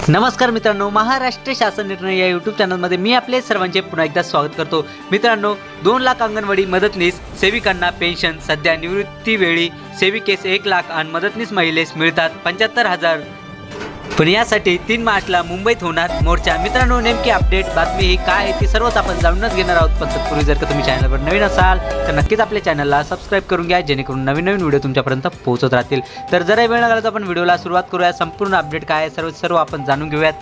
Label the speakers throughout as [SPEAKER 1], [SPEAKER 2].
[SPEAKER 1] नमस्कार मित्रांनो, महाराष्ट्र शासन निर्णय या यूट्यूब चॅनलमध्ये मी आपले सर्वांचे पुन्हा एकदा स्वागत करतो। मित्रांनो, 2 लाख अंगणवाडी मदतनीस सेविकांना पेन्शन। सध्या निवृत्तीवेळी सेविकेस 1 लाख आणि मदतनीस महिलेस मिळतात 75,000। पण यासाठी 3 मार्चला मुंबईत होणार मोर्चा। मित्रांनो, नेमकी अपडेट बातमी ही काय आहे ती सर्वच आपण जाणूनच घेणार आहोत। पण तत्पूर्वी जर का तुम्ही चॅनलवर नवीन असाल तर नक्कीच आपल्या चॅनलला सबस्क्राइब करून घ्या, जेणेकरून नवीन व्हिडिओ तुमच्यापर्यंत पोहोचत राहतील। तर जरा वेळ लागला तर आपण व्हिडिओला सुरुवात करूया। संपूर्ण अपडेट काय आहे सर्व आपण जाणून घेऊयात।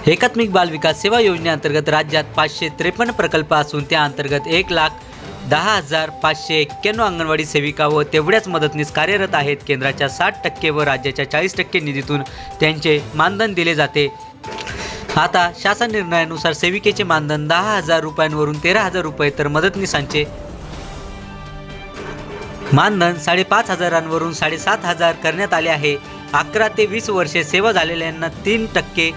[SPEAKER 1] एकात्मिक बाल विकास सेवा योजनेअंतर्गत राज्यात 553 प्रकल्प असून त्या अंतर्गत 1,10,591 अंगणवाडी सेविका व तेवढ्याच मदतनीस कार्यरत आहेत। केंद्राच्या 60% व राज्याच्या 40% निधीतून त्यांचे मानधन दिले जाते। आता शासन निर्णयानुसार सेविकेचे मानधन 10,000 रुपयांवरून 13,000 रुपये तर मदतनीसांचे मानधन 5,500वरून 7,500 करण्यात आले आहे। 11 ते 20 वर्षे सेवा झालेल्यांना 3%,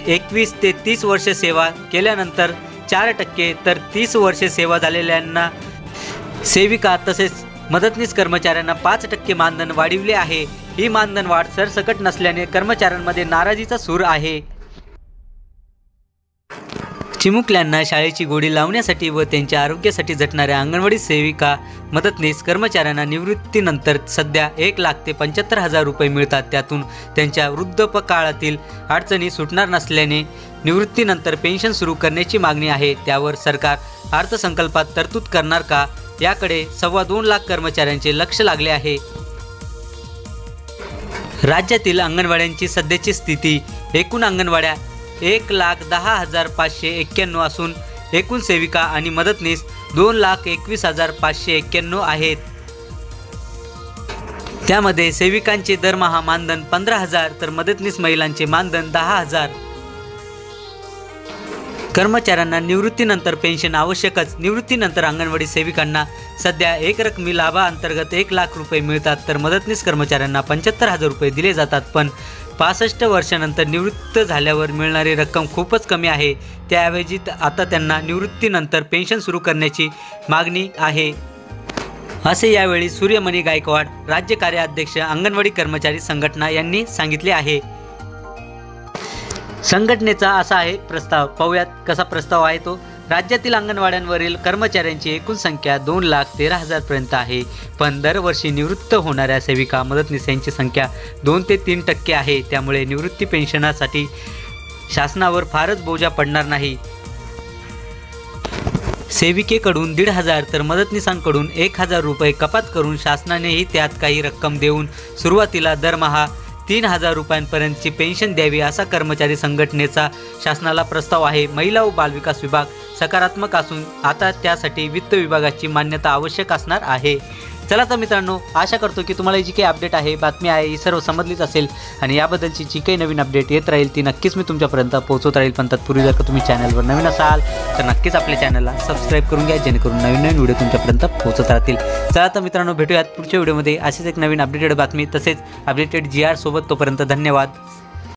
[SPEAKER 1] 21 ते 30 वर्षे सेवा केल्यानंतर 4% तर 30 वर्षे सेवा झालेल्यांना सेविका तसेच मदतनीस कर्मचाऱ्यांना 5% मानधन वाढविले आहे। ही मानधन वाढ सरसकट नसल्याने कर्मचाऱ्यांमध्ये नाराजीचा सूर आहे। चिमुकल्यांना शाळेची गोडी लावण्यासाठी व त्यांच्या आरोग्यासाठी झटणाऱ्या अंगणवाडी सेविका मदतनीस कर्मचाऱ्यांना निवृत्तीनंतर सध्या 1 लाख ते 75,000 रुपये मिळतात। त्यातून त्यांच्या वृद्धापकाळातील अडचणी सुटणार नसल्याने निवृत्तीनंतर पेन्शन सुरू करण्याची मागणी आहे। त्यावर सरकार अर्थसंकल्पात तरतूद करणार का, याकडे 2.25 लाख कर्मचाऱ्यांचे लक्ष लागले आहे। राज्यातील अंगणवाड्यांची सध्याची स्थिती: एकूण अंगणवाड्या 1,10,591 असून एकूण सेविका आणि मदतनीस 2,21,591 आहेत। त्यामध्ये सेविकांचे दरमहा मानधन 15,000 तर मदतनीस महिलांचे मानधन 10,000। कर्मचाऱ्यांना निवृत्तीनंतर पेन्शन आवश्यकच। निवृत्तीनंतर अंगणवाडी सेविकांना सध्या एकरकमी लाभाअंतर्गत 1 लाख रुपये मिळतात तर मदतनीस कर्मचाऱ्यांना 75,000 रुपये दिले जातात। पण 65 वर्षानंतर निवृत्त झाल्यावर मिळणारी रक्कम खूपच कमी आहे। त्याऐवजी आता त्यांना निवृत्तीनंतर पेन्शन सुरू करण्याची मागणी आहे, असे यावेळी सूर्यमणी गायकवाड, राज्य कार्याध्यक्ष अंगणवाडी कर्मचारी संघटना यांनी सांगितले आहे। संघटनेचा असा आहे प्रस्ताव, पाहूयात कसा प्रस्ताव आहे तो। राज्यातील अंगणवाड्यांवरील कर्मचाऱ्यांची एकूण संख्या 2,13,000 पर्यंत आहे। पण दरवर्षी निवृत्त होणाऱ्या सेविका मदतनीस यांची संख्या 2 ते 3% आहे। त्यामुळे निवृत्ती पेन्शनासाठी शासनावर फारच बोजा पडणार नाही। सेविकेकडून 1,500 तर मदतनीसांकडून 1,000 रुपये कपात करून शासनानेही त्यात काही रक्कम देऊन सुरुवातीला दरमहा 3,000 रुपयांपर्यंतची पेन्शन द्यावी, असा कर्मचारी संघटनेचा शासनाला प्रस्ताव आहे। महिला व बालविकास विभाग सकारात्मक असून आता त्यासाठी वित्त विभागाची मान्यता आवश्यक असणार आहे। चला तर मित्रांनो, आशा करतो की तुम्हाला जी काही अपडेट आहे, बातमी आहे, ही सर्व समजलीच असेल आणि याबद्दलची जी काही नवीन अपडेट येत राहील ती नक्कीच मी तुमच्यापर्यंत पोहोचवत राहील। पण तत्पूर्वी जर का तुम्ही चॅनलवर नवीन असाल तर नक्कीच आपल्या चॅनलला सबस्क्राइब करून घ्या, जेणेकरून नवीन व्हिडिओ तुमच्यापर्यंत पोहोचत राहतील। चला तर मित्रांनो, भेटूयात पुढच्या व्हिडिओमध्ये अशीच एक नवीन अपडेटेड बातमी तसेच अपडेटेड GR सोबत। तोपर्यंत धन्यवाद।